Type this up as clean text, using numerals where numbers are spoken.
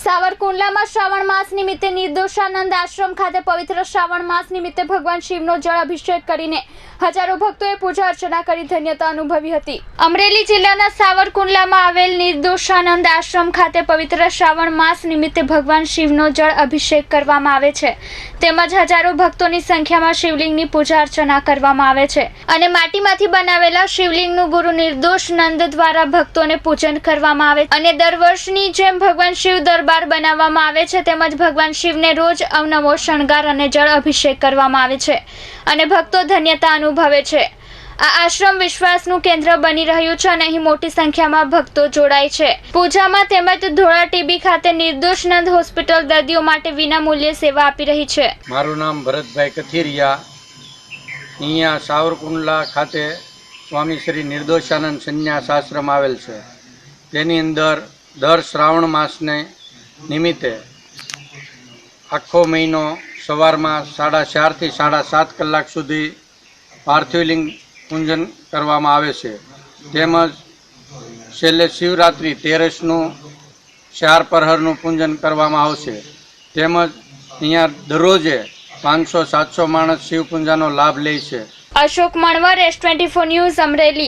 સાવરકુંડલામાં શ્રાવણ માસ નિમિત્તે નિર્દોષાનંદ આશ્રમ ખાતે પવિત્ર શ્રાવણ માસ નિમિત્તે ભગવાન શિવનો જળ અભિષેક કરીને હજારો ભક્તોએ પૂજા અર્ચના કરી ધન્યતા અનુભવી હતી। અમરેલી જિલ્લાના સાવરકુંડલામાં આવેલ નિર્દોષાનંદ આશ્રમ ખાતે પવિત્ર શ્રાવણ માસ નિમિત્તે ભગવાન શિવનો જળ અભિષેક કરવામાં આવે છે તેમજ હજારો ભક્તોની સંખ્યામાં શિવલિંગની પૂજા અર્ચના કરવામાં આવે છે અને માટીમાંથી બનાવેલા શિવલિંગનું ગુરુ નિર્દોષાનંદ દ્વારા ભક્તોને પૂજન કરવામાં આવે અને દર વર્ષની જેમ ભગવાન શિવ દરબાર બનાવવામાં આવે છે તેમજ ભગવાન શિવને રોજ અવનવો શણગાર અને જળ અભિષેક કરવામાં આવે છે અને ભક્તો ધન્યતા અનુભવે છે। આ આશ્રમ વિશ્વાસનું કેન્દ્ર બની રહ્યું છે અને અહીં મોટી સંખ્યામાં ભક્તો જોડાય છે। પૂજામાં તેમજ ધોળા ટીબી ખાતે નિર્દોષાનંદ હોસ્પિટલ દર્દીઓ માટે વિનામૂલ્યે સેવા આપી રહી છે। મારું નામ ભરતભાઈ કથિરિયા। અહીંયા સાવરકુંડલા ખાતે સ્વામી શ્રી નિર્દોષાનંદ સંન્યાસ આશ્રમ આવેલ છે। તેની અંદર દર શ્રાવણ માસને નિમિત્તે આખો મહિનો સવારમાં 4:30 થી 7:30 કલાક સુધી પાર્થિવલિંગ પૂજન કરવામાં આવે છે તેમજ છેલ્લે શિવરાત્રિ 13નું 4 પ્રહરનું પૂજન કરવામાં આવશે તેમજ અહીંયા દરરોજે 500-700 માણસ શિવ પૂજાનો લાભ લે છે। Ashok Manvar, S24 news, Amreli.